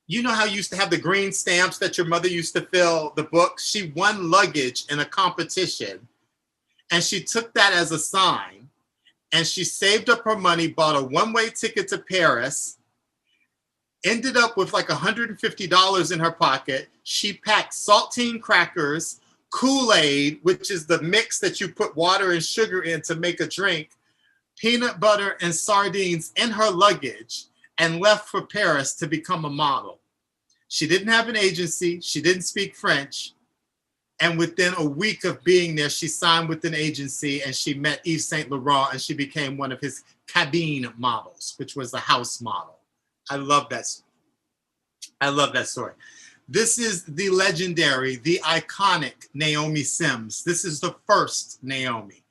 Speaker 2: You know how you used to have the green stamps that your mother used to fill the books? She won luggage in a competition and she took that as a sign and she saved up her money, bought a one-way ticket to Paris, ended up with like $150 in her pocket. She packed saltine crackers, Kool-Aid, which is the mix that you put water and sugar in to make a drink, peanut butter and sardines in her luggage, and left for Paris to become a model. She didn't have an agency. She didn't speak French. And within a week of being there, she signed with an agency and she met Yves Saint Laurent and she became one of his cabine models, which was the house model. I love that. I love that story. This is the legendary, the iconic Naomi Sims. This is the first Naomi.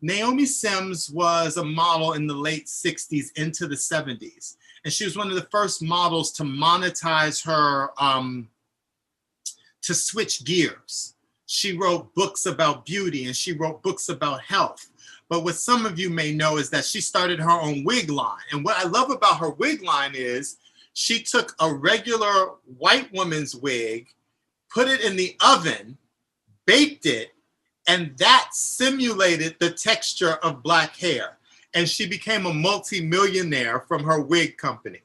Speaker 2: Naomi Sims was a model in the late 60s into the 70s. And she was one of the first models to monetize her, to switch gears. She wrote books about beauty and she wrote books about health. But what some of you may know is that she started her own wig line. And what I love about her wig line is she took a regular white woman's wig, put it in the oven, baked it, and that simulated the texture of black hair. And she became a multi-millionaire from her wig company.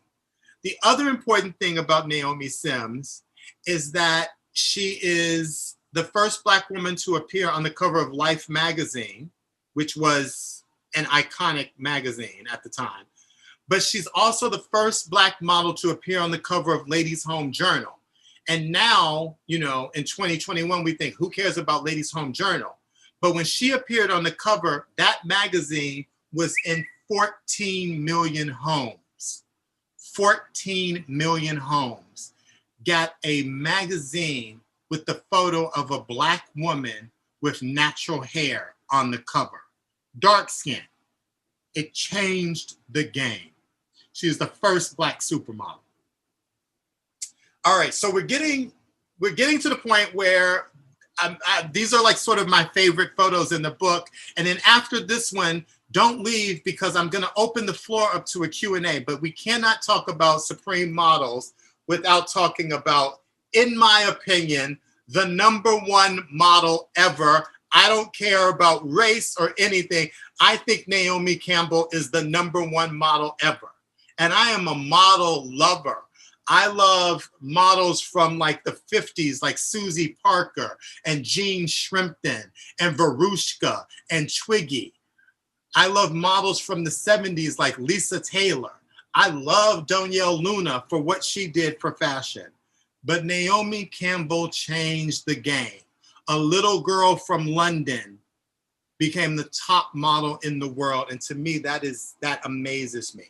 Speaker 2: The other important thing about Naomi Sims is that she is the first Black woman to appear on the cover of Life magazine, which was an iconic magazine at the time. But she's also the first Black model to appear on the cover of Ladies' Home Journal. And now, you know, in 2021, we think, who cares about Ladies' Home Journal? But when she appeared on the cover, that magazine was in 14 million homes. 14 million homes got a magazine with the photo of a Black woman with natural hair on the cover. Dark skin. It changed the game. She was the first Black supermodel. All right, so we're getting to the point where these are like sort of my favorite photos in the book. And then after this one, don't leave because I'm going to open the floor up to a Q&A, but we cannot talk about Supreme Models without talking about, in my opinion, the #1 model ever. I don't care about race or anything. I think Naomi Campbell is the #1 model ever. And I am a model lover. I love models from like the 50s, like Susie Parker and Jean Shrimpton and Verushka and Twiggy. I love models from the 70s like Lisa Taylor. I love Danielle Luna for what she did for fashion. But Naomi Campbell changed the game. A little girl from London became the top model in the world. And to me, that amazes me.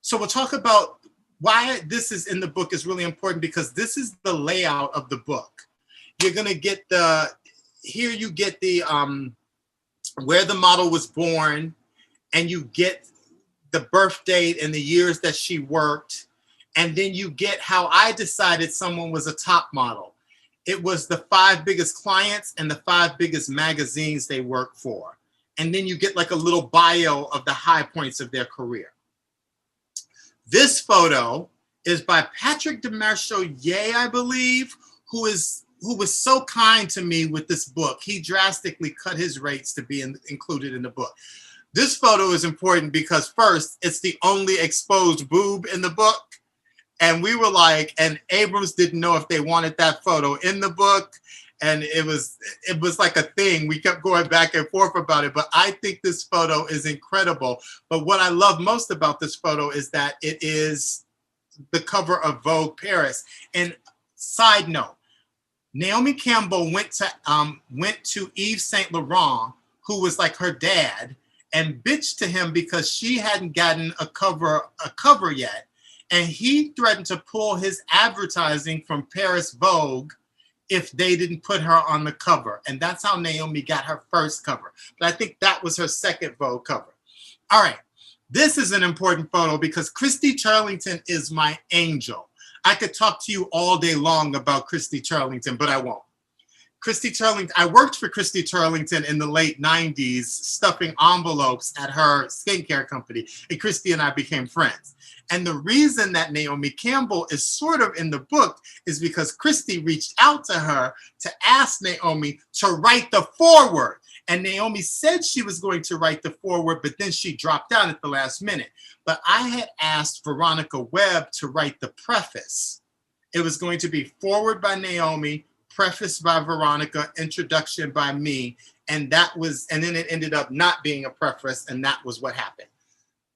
Speaker 2: So we'll talk about why this is in the book is really important, because this is the layout of the book. You're going to get here you get the, where the model was born, and you get the birth date and the years that she worked. And then you get how I decided someone was a top model. It was the 5 biggest clients and the 5 biggest magazines they worked for. And then you get like a little bio of the high points of their career. This photo is by Patrick Demarchelier, I believe, who was so kind to me with this book. He drastically cut his rates to be included in the book. This photo is important because first, it's the only exposed boob in the book. And we were like, and Abrams didn't know if they wanted that photo in the book. And it was like a thing. We kept going back and forth about it. But I think this photo is incredible. But what I love most about this photo is that it is the cover of Vogue Paris. And side note, Naomi Campbell went to Yves Saint Laurent, who was like her dad, and bitched to him because she hadn't gotten a cover yet. And he threatened to pull his advertising from Paris Vogue if they didn't put her on the cover. And that's how Naomi got her first cover. But I think that was her second Vogue cover. All right. This is an important photo because Christy Turlington is my angel. I could talk to you all day long about Christy Turlington, but I won't. Christy Turlington, I worked for Christy Turlington in the late 90s, stuffing envelopes at her skincare company, and Christy and I became friends. And the reason that Naomi Campbell is sort of in the book is because Christy reached out to her to ask Naomi to write the foreword. And Naomi said she was going to write the foreword, but then she dropped out at the last minute. But I had asked Veronica Webb to write the preface. It was going to be foreword by Naomi, preface by Veronica, introduction by me, and then it ended up not being a preface, and that was what happened.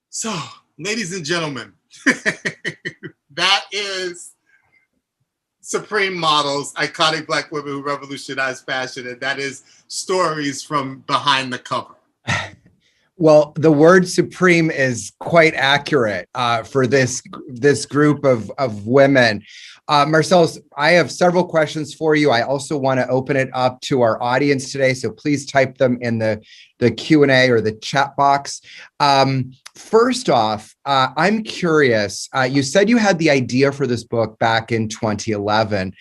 Speaker 2: So, ladies and gentlemen, that is Supreme Models, Iconic Black Women Who Revolutionized Fashion, and that is stories from behind the cover.
Speaker 1: Well, the word supreme is quite accurate for this group of women. Marcellas, I have several questions for you. I also want to open it up to our audience today, so please type them in the Q&A or the chat box. First off, I'm curious. You said you had the idea for this book back in 2011.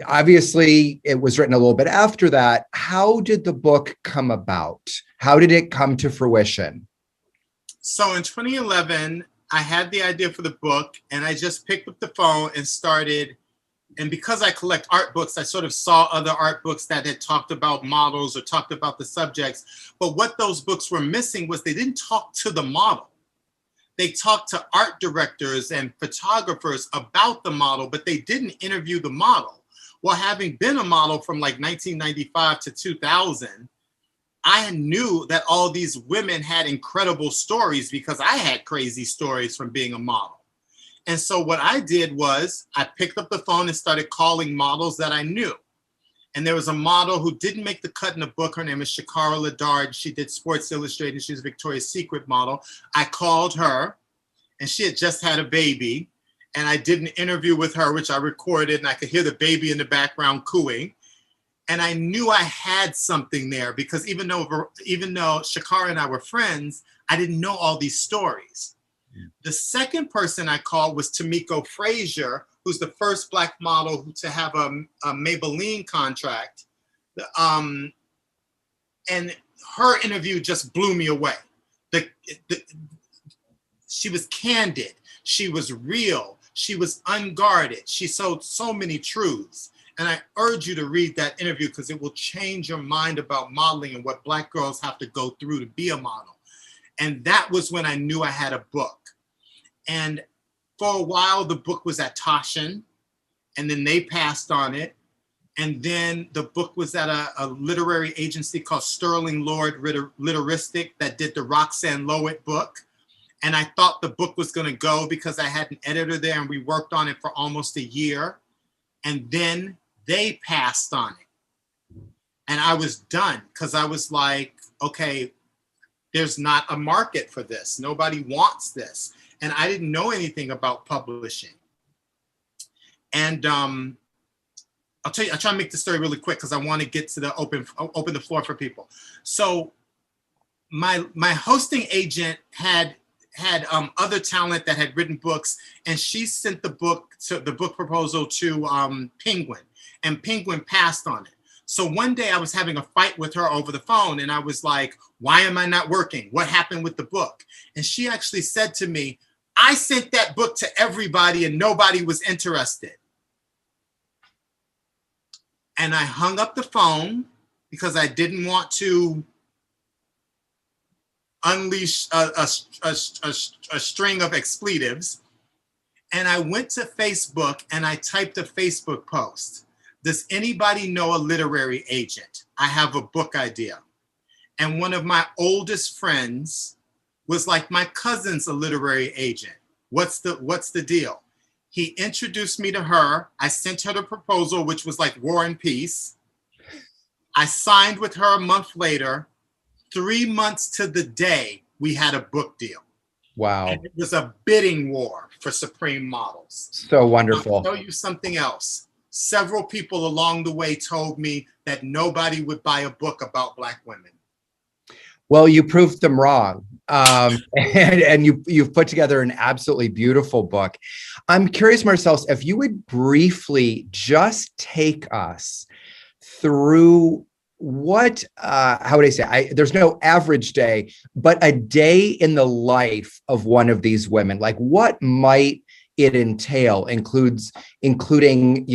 Speaker 1: Obviously, it was written a little bit after that. How did the book come about? How did it come to fruition?
Speaker 2: So in 2011, I had the idea for the book, and I just picked up the phone and started. And because I collect art books, I sort of saw other art books that had talked about models or talked about the subjects. But what those books were missing was they didn't talk to the model. They talked to art directors and photographers about the model, but they didn't interview the model. Well, having been a model from like 1995 to 2000, I knew that all these women had incredible stories because I had crazy stories from being a model. And so what I did was I picked up the phone and started calling models that I knew. And there was a model who didn't make the cut in the book. Her name is Shakara Ladard. She did Sports Illustrated. She's a Victoria's Secret model. I called her, and she had just had a baby. And I did an interview with her, which I recorded, and I could hear the baby in the background cooing. And I knew I had something there because even though Shakara and I were friends, I didn't know all these stories. The second person I called was Tamiko Frazier, who's the first Black model to have a Maybelline contract. And her interview just blew me away. She was candid. She was real. She was unguarded. She told so many truths. And I urge you to read that interview because it will change your mind about modeling and what Black girls have to go through to be a model. And that was when I knew I had a book. And for a while, the book was at Toshin, and then they passed on it. And then the book was at a literary agency called Sterling Lord Literaristic that did the Roxanne Lowitt book. And I thought the book was going to go because I had an editor there and we worked on it for almost a year. And then they passed on it. And I was done because I was like, okay, there's not a market for this. Nobody wants this. And I didn't know anything about publishing. And I'll try to make the story really quick because I want to get to the open the floor for people. So my hosting agent had other talent that had written books, and she sent the book proposal to Penguin, and Penguin passed on it. So one day I was having a fight with her over the phone, and I was like, why am I not working? What happened with the book? And she actually said to me, I sent that book to everybody and nobody was interested. And I hung up the phone because I didn't want to unleash a string of expletives. And I went to Facebook and I typed a Facebook post. Does anybody know a literary agent? I have a book idea. And one of my oldest friends was like, my cousin's a literary agent. What's the deal? He introduced me to her. I sent her the proposal, which was like War and Peace. I signed with her a month later. 3 months to the day, we had a book deal.
Speaker 1: Wow.
Speaker 2: And it was a bidding war for Supreme Models.
Speaker 1: So wonderful.
Speaker 2: I'll tell you something else. Several people along the way told me that nobody would buy a book about Black women.
Speaker 1: Well, you proved them wrong. And you've put together an absolutely beautiful book. I'm curious, Marcellas, if you would briefly just take us through what, how would I say, there's no average day, but a day in the life of one of these women. Like, what might it entail? Including,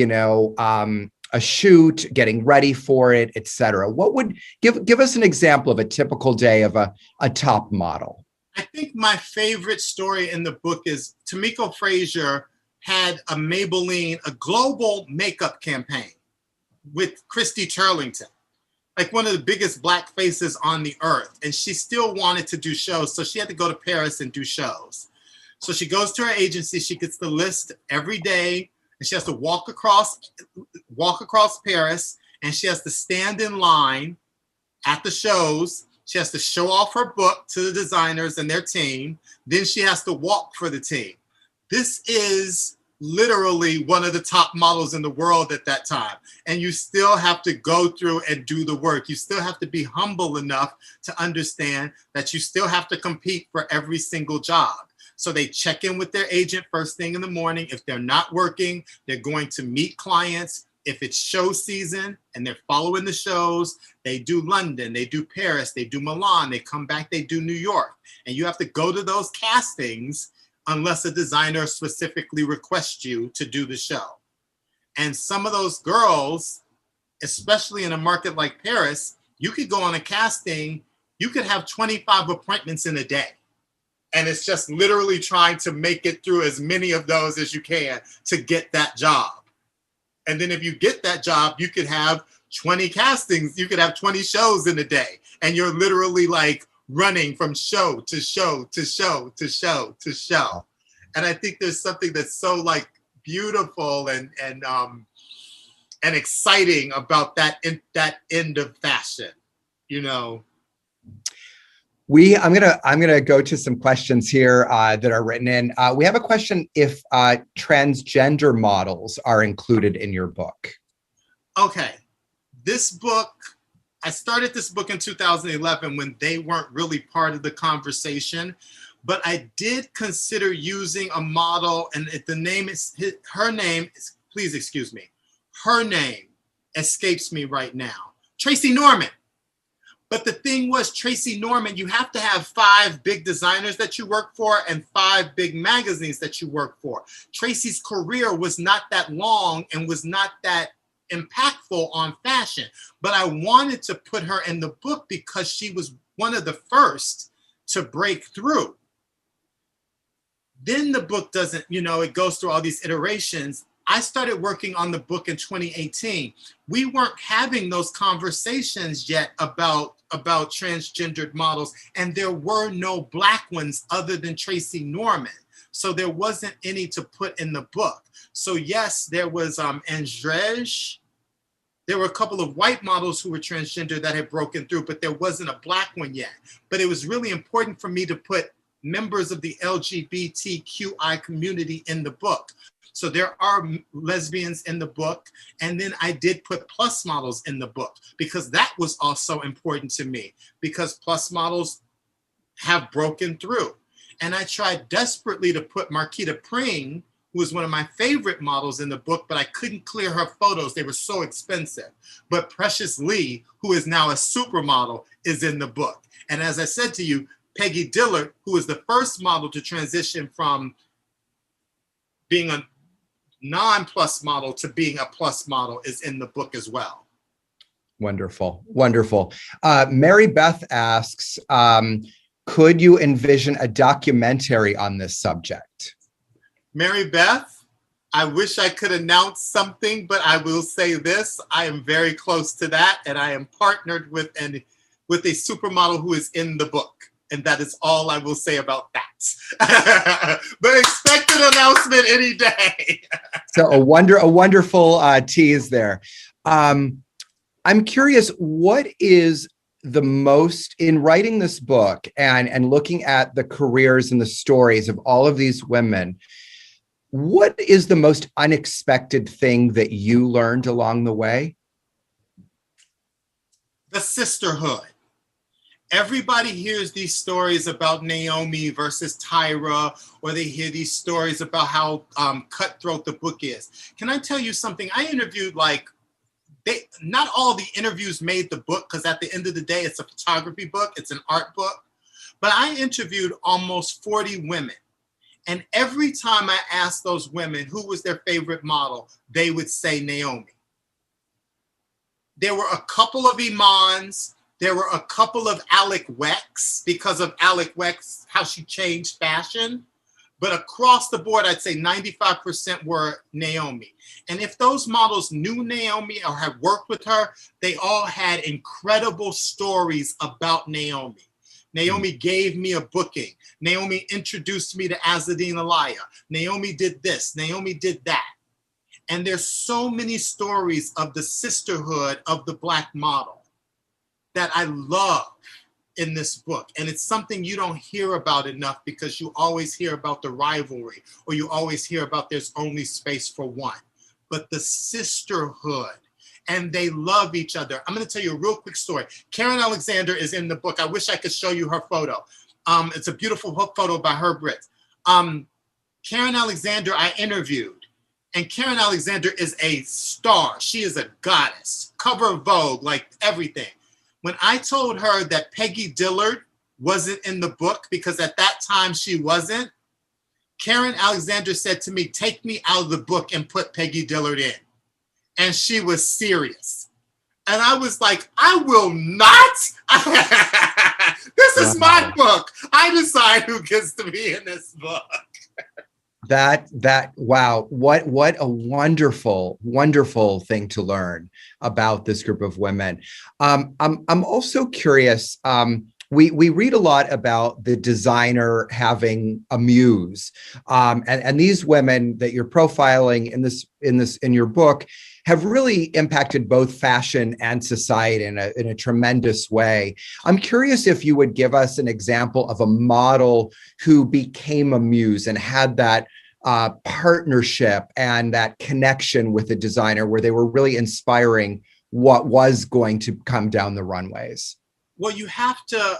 Speaker 1: a shoot, getting ready for it, et cetera. What would give us an example of a typical day of a top model?
Speaker 2: I think my favorite story in the book is Tamiko Frazier had a Maybelline, a global makeup campaign with Christy Turlington, like one of the biggest black faces on the earth. And she still wanted to do shows. So she had to go to Paris and do shows. So she goes to her agency, she gets the list every day, and she has to walk across Paris, and she has to stand in line at the shows. She has to show off her book to the designers and their team. Then she has to walk for the team. This is literally one of the top models in the world at that time. And you still have to go through and do the work. You still have to be humble enough to understand that you still have to compete for every single job. So they check in with their agent first thing in the morning. If they're not working, they're going to meet clients. If it's show season and they're following the shows, they do London, they do Paris, they do Milan, they come back, they do New York. And you have to go to those castings unless a designer specifically requests you to do the show. And some of those girls, especially in a market like Paris, you could go on a casting, you could have 25 appointments in a day. And it's just literally trying to make it through as many of those as you can to get that job. And then if you get that job, you could have 20 castings, you could have 20 shows in a day. And you're literally like running from show to show to show to show to show. And I think there's something that's so like beautiful and exciting about that end of fashion, you know.
Speaker 1: I'm gonna go to some questions here that are written in. We have a question if transgender models are included in your book.
Speaker 2: Okay, this book, I started this book in 2011 when they weren't really part of the conversation, but I did consider using a model, and the name is her name. Please excuse me. Her name escapes me right now. Tracy Norman. But the thing was, Tracy Norman, you have to have 5 big designers that you work for and 5 big magazines that you work for. Tracy's career was not that long and was not that impactful on fashion. But I wanted to put her in the book because she was one of the first to break through. Then the book doesn't, it goes through all these iterations. I started working on the book in 2018. We weren't having those conversations yet about transgendered models, and there were no black ones other than Tracy Norman. So there wasn't any to put in the book. So yes, there was Andrej. There were a couple of white models who were transgender that had broken through, but there wasn't a black one yet. But it was really important for me to put members of the LGBTQI community in the book. So there are lesbians in the book. And then I did put plus models in the book because that was also important to me because plus models have broken through. And I tried desperately to put Marquita Pring, who was one of my favorite models in the book, but I couldn't clear her photos. They were so expensive. But Precious Lee, who is now a supermodel, is in the book. And as I said to you, Peggy Dillard, who was the first model to transition from being a non-plus model to being a plus model, is in the book as well.
Speaker 1: Wonderful, wonderful. Mary Beth asks, could you envision a documentary on this subject?
Speaker 2: Mary Beth, I wish I could announce something, but I will say this, I am very close to that, and I am partnered with a supermodel who is in the book. And that is all I will say about that. But expect an announcement any day.
Speaker 1: So a wonderful tease there. I'm curious, what is the most, in writing this book and looking at the careers and the stories of all of these women, what is the most unexpected thing that you learned along the way?
Speaker 2: The sisterhood. Everybody hears these stories about Naomi versus Tyra, or they hear these stories about how cutthroat the book is. Can I tell you something? I interviewed not all the interviews made the book, because at the end of the day, it's a photography book, it's an art book. But I interviewed almost 40 women. And every time I asked those women who was their favorite model, they would say Naomi. There were a couple of Imans. There were a couple of Alec Wex, because of Alec Wex, how she changed fashion. But across the board, I'd say 95% were Naomi. And if those models knew Naomi or had worked with her, they all had incredible stories about Naomi. Naomi gave me a booking. Naomi introduced me to Azzedine Alaya. Naomi did this. Naomi did that. And there's so many stories of the sisterhood of the Black model that I love in this book. And it's something you don't hear about enough, because you always hear about the rivalry, or you always hear about there's only space for one. But the sisterhood, and they love each other. I'm going to tell you a real quick story. Karen Alexander is in the book. I wish I could show you her photo. It's a beautiful photo by Herb Ritz. Karen Alexander I interviewed, and Karen Alexander is a star. She is a goddess, cover of Vogue, like everything. When I told her that Peggy Dillard wasn't in the book, because at that time she wasn't, Karen Alexander said to me, take me out of the book and put Peggy Dillard in. And she was serious. And I was like, I will not. This is my book. I decide who gets to be in this book.
Speaker 1: Wow, what a wonderful thing to learn about this group of women. I'm also curious. We read a lot about the designer having a muse, and these women that you're profiling in your book have really impacted both fashion and society in a tremendous way. I'm curious if you would give us an example of a model who became a muse and had that partnership and that connection with the designer, where they were really inspiring what was going to come down the runways.
Speaker 2: Well, you have to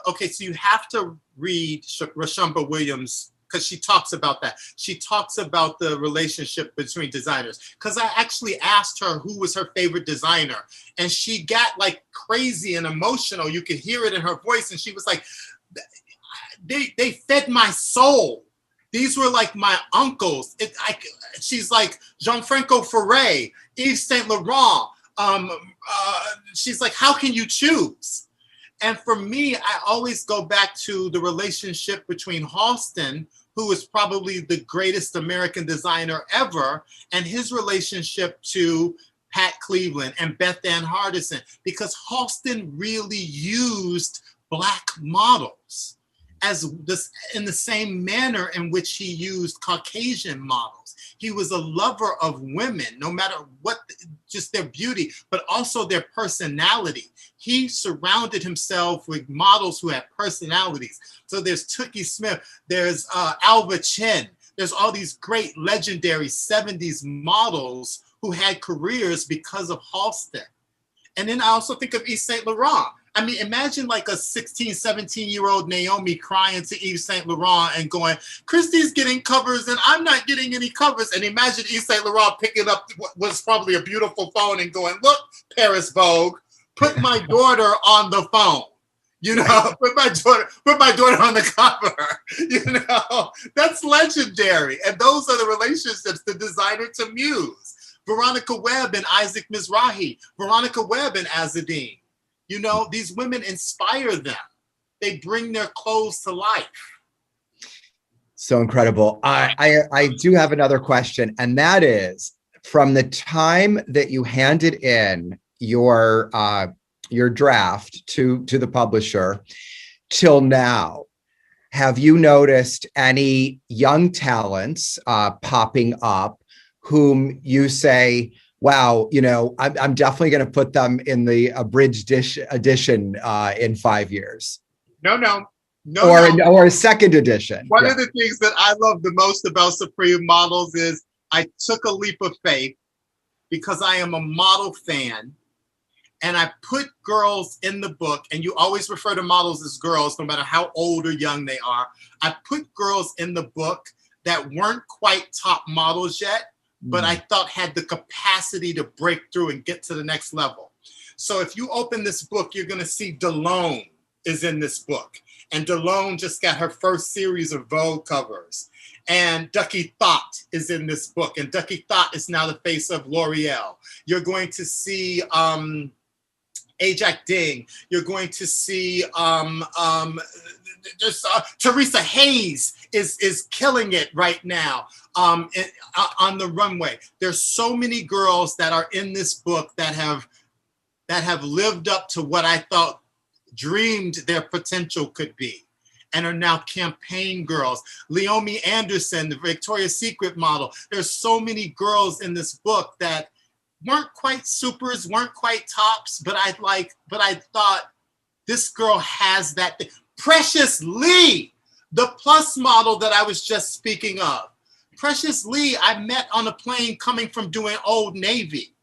Speaker 2: read Rashomba Williams, because she talks about that. She talks about the relationship between designers. Because I actually asked her who was her favorite designer, and she got like crazy and emotional. You could hear it in her voice, and she was like, they fed my soul. These were like my uncles. She's like Gianfranco Ferré, Yves Saint Laurent. She's like, how can you choose? And for me, I always go back to the relationship between Halston, who is probably the greatest American designer ever, and his relationship to Pat Cleveland and Beth Ann Hardison, because Halston really used Black models in the same manner in which he used Caucasian models. He was a lover of women, no matter what, just their beauty, but also their personality. He surrounded himself with models who had personalities. So there's Tookie Smith, there's Alva Chen, there's all these great legendary 70s models who had careers because of Halston. And then I also think of Yves Saint Laurent. I mean, imagine like a 16, 17-year-old Naomi crying to Yves Saint Laurent and going, Christy's getting covers and I'm not getting any covers. And imagine Yves Saint Laurent picking up what was probably a beautiful phone and going, look, Paris Vogue, put my daughter on the phone. You know, put my daughter on the cover. You know, that's legendary. And those are the relationships, the designer to muse. Veronica Webb and Isaac Mizrahi, Veronica Webb and Azzedine. You know, these women inspire them. They bring their clothes to life.
Speaker 1: So incredible. I do have another question, and that is, from the time that you handed in your draft to the publisher till now, have you noticed any young talents popping up whom you say, wow, you know, I'm definitely going to put them in the abridged edition in 5 years?
Speaker 2: No.
Speaker 1: Or a second edition.
Speaker 2: One of the things that I love the most about Supreme Models is I took a leap of faith, because I am a model fan. And I put girls in the book, and you always refer to models as girls, no matter how old or young they are. I put girls in the book that weren't quite top models yet, but I thought had the capacity to break through and get to the next level. So if you open this book, you're going to see Delone is in this book. And Delone just got her first series of Vogue covers. And Ducky Thought is in this book. And Ducky Thought is now the face of L'Oreal. You're going to see Ajak Ding. You're going to see Teresa Hayes is killing it right now on the runway. There's so many girls that are in this book that have lived up to what I thought dreamed their potential could be, and are now campaign girls. Leomi Anderson, the Victoria's Secret model. There's so many girls in this book that weren't quite supers, weren't quite tops, but I thought this girl has that thing. Precious Lee, the plus model that I was just speaking of. Precious Lee, I met on a plane coming from doing Old Navy.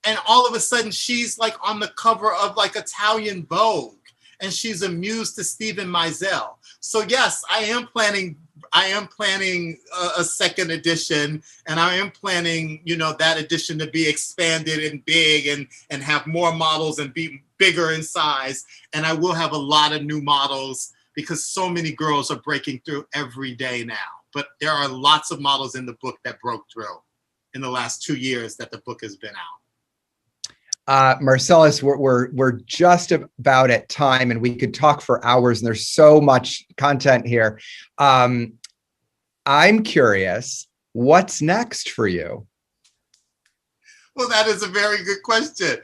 Speaker 2: And all of a sudden she's like on the cover of like Italian Vogue, and she's a muse to Stephen Meisel. So yes, I am planning a second edition, and I am planning, that edition to be expanded and big and have more models and be bigger in size. And I will have a lot of new models because so many girls are breaking through every day now. But there are lots of models in the book that broke through in the last 2 years that the book has been out.
Speaker 1: Marcellas, we're just about at time, and we could talk for hours, and there's so much content here. I'm curious, what's next for you?
Speaker 2: Well, that is a very good question.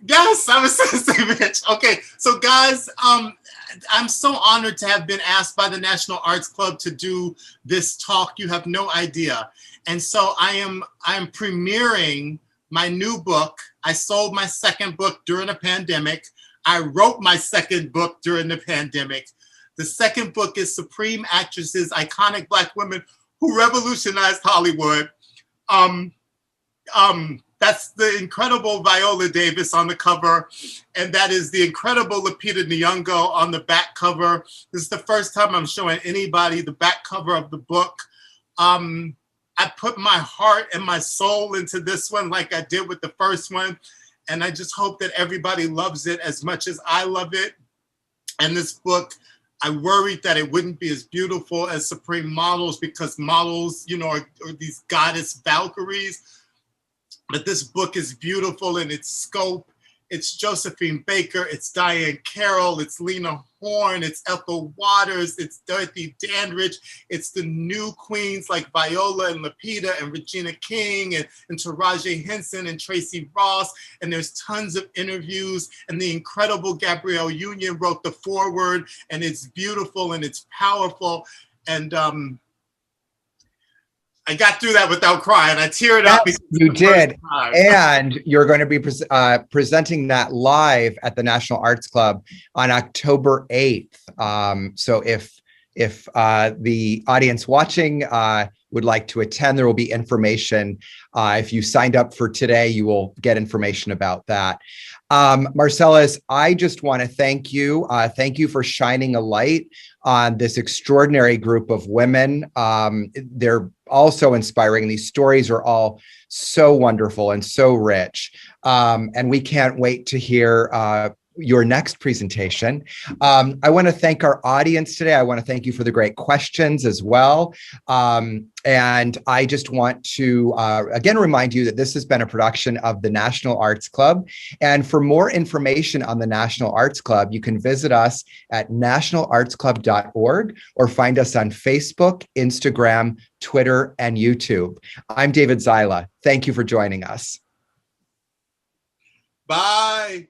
Speaker 2: Yes, I was going to say, Mitch. Okay, so guys, I'm so honored to have been asked by the National Arts Club to do this talk. You have no idea. And so I am premiering my new book. I sold my second book during a pandemic. I wrote my second book during the pandemic. The second book is Supreme Actresses, Iconic Black Women Who Revolutionized Hollywood. That's the incredible Viola Davis on the cover, and that is the incredible Lupita Nyong'o on the back cover. This is the first time I'm showing anybody the back cover of the book. I put my heart and my soul into this one like I did with the first one. And I just hope that everybody loves it as much as I love it. And this book, I worried that it wouldn't be as beautiful as Supreme Models because models, are these goddess Valkyries. But this book is beautiful in its scope. It's Josephine Baker, it's Diane Carroll, it's Lena Horne, it's Ethel Waters, it's Dorothy Dandridge, it's the new queens like Viola and Lupita and Regina King and Taraji Henson and Tracy Ross, and there's tons of interviews, and the incredible Gabrielle Union wrote the foreword, and it's beautiful and it's powerful, and I got through that without crying. I teared up.
Speaker 1: Yes, you did. And you're going to be presenting that live at the National Arts Club on October 8th. So if the audience watching would like to attend, there will be information. If you signed up for today, you will get information about that. Marcellas, I just want to thank you. Thank you for shining a light on this extraordinary group of women. They're all so inspiring. These stories are all so wonderful and so rich. And we can't wait to hear your next presentation. I want to thank our audience today. I want to thank you for the great questions as well. And I just want to, again, remind you that this has been a production of the National Arts Club. And for more information on the National Arts Club, you can visit us at nationalartsclub.org or find us on Facebook, Instagram, Twitter, and YouTube. I'm David Zyla. Thank you for joining us.
Speaker 2: Bye.